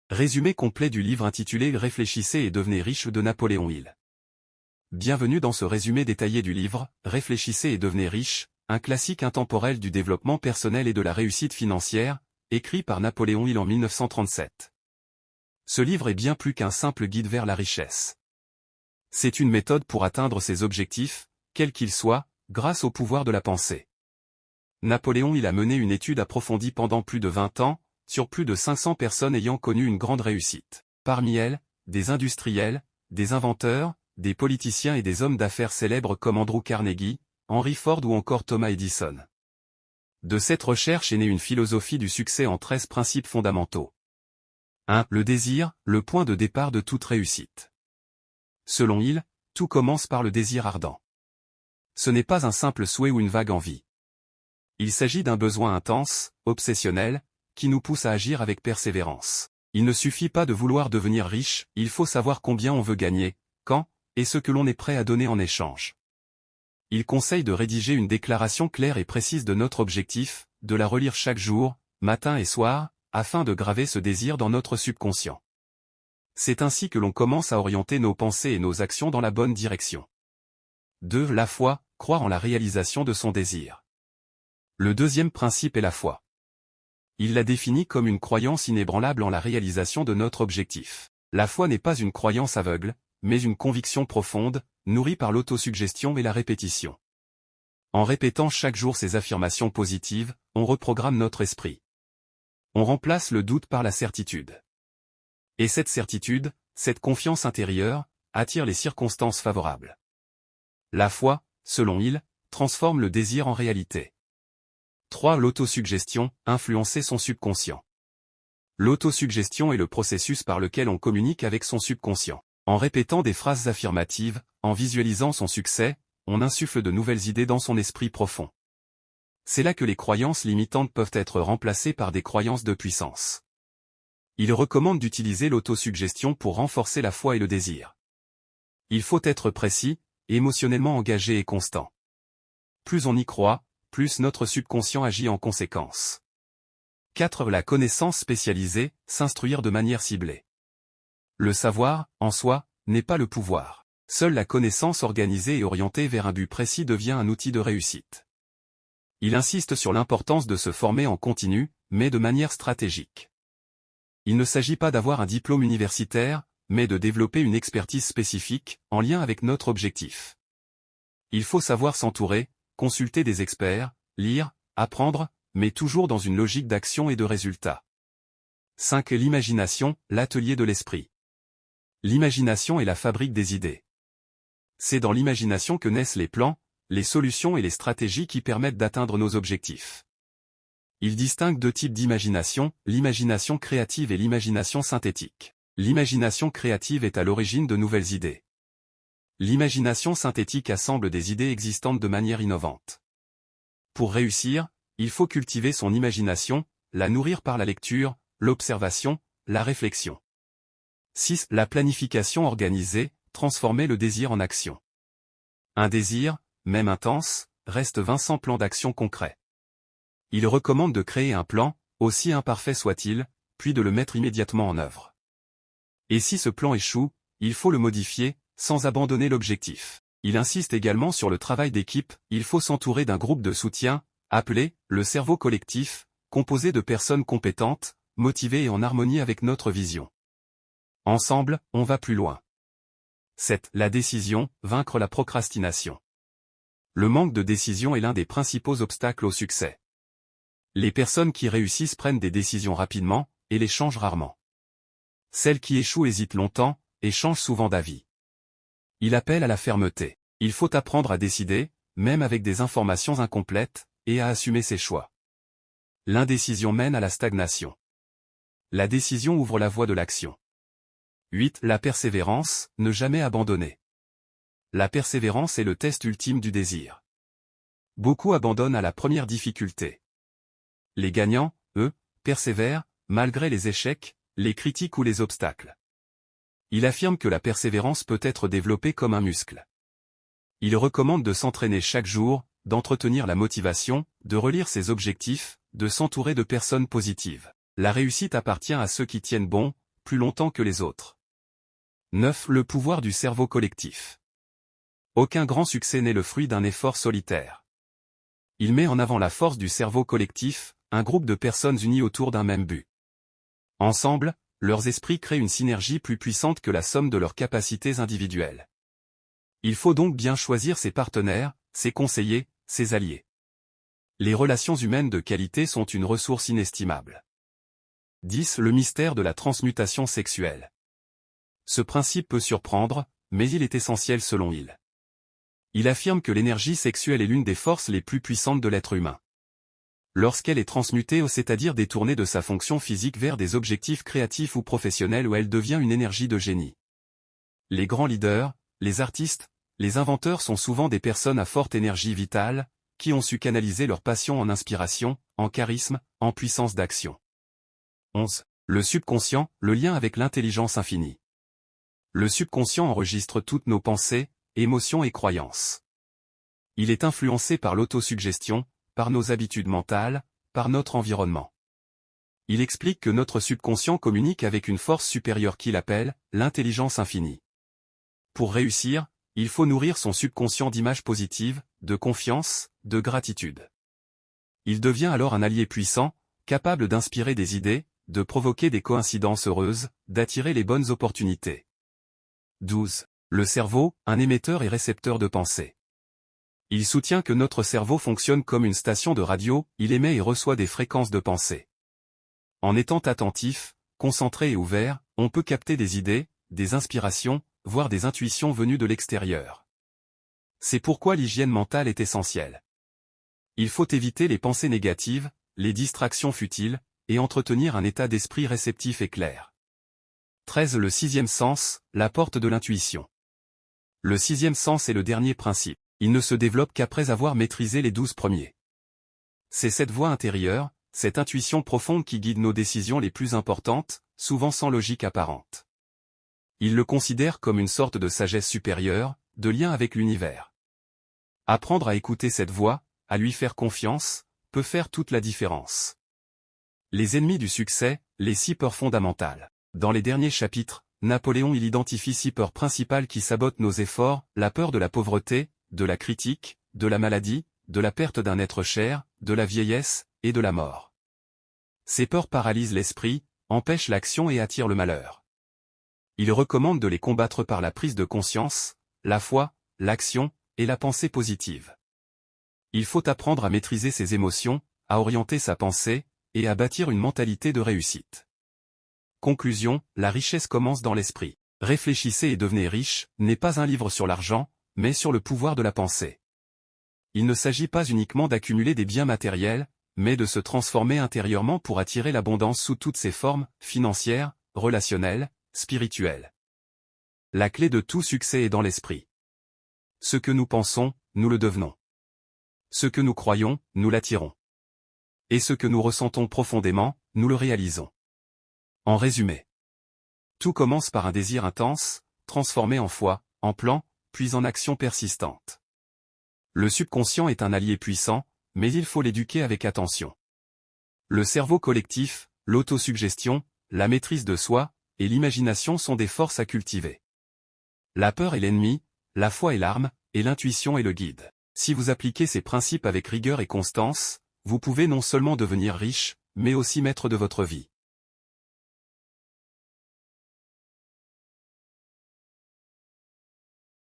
Résumé complet du livre intitulé Réfléchissez et devenez riche de Napoléon Hill. Bienvenue dans ce résumé détaillé du livre Réfléchissez et devenez riche, un classique intemporel du développement personnel et de la réussite financière, écrit par Napoléon Hill en 1937. Ce livre est bien plus qu'un simple guide vers la richesse. C'est une méthode pour atteindre ses objectifs, quels qu'ils soient, grâce au pouvoir de la pensée. Napoléon Hill a mené une étude approfondie pendant plus de 20 ans, sur plus de 500 personnes ayant connu une grande réussite. Parmi elles, des industriels, des inventeurs, des politiciens et des hommes d'affaires célèbres comme Andrew Carnegie, Henry Ford ou encore Thomas Edison. De cette recherche est née une philosophie du succès en 13 principes fondamentaux. 1. Le désir, le point de départ de toute réussite. Selon Hill, tout commence par le désir ardent. Ce n'est pas un simple souhait ou une vague envie. Il s'agit d'un besoin intense, obsessionnel, qui nous pousse à agir avec persévérance. Il ne suffit pas de vouloir devenir riche, il faut savoir combien on veut gagner, quand, et ce que l'on est prêt à donner en échange. Il conseille de rédiger une déclaration claire et précise de notre objectif, de la relire chaque jour, matin et soir, afin de graver ce désir dans notre subconscient. C'est ainsi que l'on commence à orienter nos pensées et nos actions dans la bonne direction. 2. La foi, croire en la réalisation de son désir. Le deuxième principe est la foi. Il la définit comme une croyance inébranlable en la réalisation de notre objectif. La foi n'est pas une croyance aveugle, mais une conviction profonde, nourrie par l'autosuggestion et la répétition. En répétant chaque jour ces affirmations positives, on reprogramme notre esprit. On remplace le doute par la certitude. Et cette certitude, cette confiance intérieure, attire les circonstances favorables. La foi, selon Hill, transforme le désir en réalité. 3. L'autosuggestion, influencer son subconscient. L'autosuggestion est le processus par lequel on communique avec son subconscient. En répétant des phrases affirmatives, en visualisant son succès, on insuffle de nouvelles idées dans son esprit profond. C'est là que les croyances limitantes peuvent être remplacées par des croyances de puissance. Il recommande d'utiliser l'autosuggestion pour renforcer la foi et le désir. Il faut être précis, émotionnellement engagé et constant. Plus on y croit, plus notre subconscient agit en conséquence. 4. La connaissance spécialisée, s'instruire de manière ciblée. Le savoir, en soi, n'est pas le pouvoir. Seule la connaissance organisée et orientée vers un but précis devient un outil de réussite. Il insiste sur l'importance de se former en continu, mais de manière stratégique. Il ne s'agit pas d'avoir un diplôme universitaire, mais de développer une expertise spécifique, en lien avec notre objectif. Il faut savoir s'entourer, consulter des experts, lire, apprendre, mais toujours dans une logique d'action et de résultat. 5. L'imagination, l'atelier de l'esprit. L'imagination est la fabrique des idées. C'est dans l'imagination que naissent les plans, les solutions et les stratégies qui permettent d'atteindre nos objectifs. Il distingue deux types d'imagination, l'imagination créative et l'imagination synthétique. L'imagination créative est à l'origine de nouvelles idées. L'imagination synthétique assemble des idées existantes de manière innovante. Pour réussir, il faut cultiver son imagination, la nourrir par la lecture, l'observation, la réflexion. 6. La planification organisée, transformer le désir en action. Un désir, même intense, reste 20 sans plan d'action concret. Il recommande de créer un plan, aussi imparfait soit-il, puis de le mettre immédiatement en œuvre. Et si ce plan échoue, il faut le modifier, sans abandonner l'objectif. Il insiste également sur le travail d'équipe, il faut s'entourer d'un groupe de soutien, appelé le cerveau collectif, composé de personnes compétentes, motivées et en harmonie avec notre vision. Ensemble, on va plus loin. 7. La décision, vaincre la procrastination. Le manque de décision est l'un des principaux obstacles au succès. Les personnes qui réussissent prennent des décisions rapidement, et les changent rarement. Celles qui échouent hésitent longtemps, et changent souvent d'avis. Il appelle à la fermeté. Il faut apprendre à décider, même avec des informations incomplètes, et à assumer ses choix. L'indécision mène à la stagnation. La décision ouvre la voie de l'action. 8. La persévérance, ne jamais abandonner. La persévérance est le test ultime du désir. Beaucoup abandonnent à la première difficulté. Les gagnants, eux, persévèrent, malgré les échecs, les critiques ou les obstacles. Il affirme que la persévérance peut être développée comme un muscle. Il recommande de s'entraîner chaque jour, d'entretenir la motivation, de relire ses objectifs, de s'entourer de personnes positives. La réussite appartient à ceux qui tiennent bon, plus longtemps que les autres. 9. Le pouvoir du cerveau collectif. Aucun grand succès n'est le fruit d'un effort solitaire. Il met en avant la force du cerveau collectif, un groupe de personnes unies autour d'un même but. Ensemble, leurs esprits créent une synergie plus puissante que la somme de leurs capacités individuelles. Il faut donc bien choisir ses partenaires, ses conseillers, ses alliés. Les relations humaines de qualité sont une ressource inestimable. 10. Le mystère de la transmutation sexuelle. Ce principe peut surprendre, mais il est essentiel selon il. Il affirme que l'énergie sexuelle est l'une des forces les plus puissantes de l'être humain. Lorsqu'elle est transmutée, c'est-à-dire détournée de sa fonction physique vers des objectifs créatifs ou professionnels, où elle devient une énergie de génie. Les grands leaders, les artistes, les inventeurs sont souvent des personnes à forte énergie vitale, qui ont su canaliser leur passion en inspiration, en charisme, en puissance d'action. 11. Le subconscient, le lien avec l'intelligence infinie. Le subconscient enregistre toutes nos pensées, émotions et croyances. Il est influencé par l'autosuggestion, par nos habitudes mentales, par notre environnement. Il explique que notre subconscient communique avec une force supérieure qu'il appelle l'intelligence infinie. Pour réussir, il faut nourrir son subconscient d'images positives, de confiance, de gratitude. Il devient alors un allié puissant, capable d'inspirer des idées, de provoquer des coïncidences heureuses, d'attirer les bonnes opportunités. 12. Le cerveau, un émetteur et récepteur de pensée. Il soutient que notre cerveau fonctionne comme une station de radio, il émet et reçoit des fréquences de pensée. En étant attentif, concentré et ouvert, on peut capter des idées, des inspirations, voire des intuitions venues de l'extérieur. C'est pourquoi l'hygiène mentale est essentielle. Il faut éviter les pensées négatives, les distractions futiles, et entretenir un état d'esprit réceptif et clair. 13. Le sixième sens, la porte de l'intuition. Le sixième sens est le dernier principe. Il ne se développe qu'après avoir maîtrisé les 12 premiers. C'est cette voix intérieure, cette intuition profonde qui guide nos décisions les plus importantes, souvent sans logique apparente. Il le considère comme une sorte de sagesse supérieure, de lien avec l'univers. Apprendre à écouter cette voix, à lui faire confiance, peut faire toute la différence. Les ennemis du succès, les 6 peurs fondamentales. Dans les derniers chapitres, Napoléon identifie 6 peurs principales qui sabotent nos efforts, la peur de la pauvreté, de la critique, de la maladie, de la perte d'un être cher, de la vieillesse, et de la mort. Ces peurs paralysent l'esprit, empêchent l'action et attirent le malheur. Il recommande de les combattre par la prise de conscience, la foi, l'action, et la pensée positive. Il faut apprendre à maîtriser ses émotions, à orienter sa pensée, et à bâtir une mentalité de réussite. Conclusion, la richesse commence dans l'esprit. Réfléchissez et devenez riche, n'est pas un livre sur l'argent, mais sur le pouvoir de la pensée. Il ne s'agit pas uniquement d'accumuler des biens matériels, mais de se transformer intérieurement pour attirer l'abondance sous toutes ses formes, financières, relationnelles, spirituelles. La clé de tout succès est dans l'esprit. Ce que nous pensons, nous le devenons. Ce que nous croyons, nous l'attirons. Et ce que nous ressentons profondément, nous le réalisons. En résumé, tout commence par un désir intense, transformé en foi, en plan, puis en action persistante. Le subconscient est un allié puissant, mais il faut l'éduquer avec attention. Le cerveau collectif, l'autosuggestion, la maîtrise de soi, et l'imagination sont des forces à cultiver. La peur est l'ennemi, la foi est l'arme, et l'intuition est le guide. Si vous appliquez ces principes avec rigueur et constance, vous pouvez non seulement devenir riche, mais aussi maître de votre vie.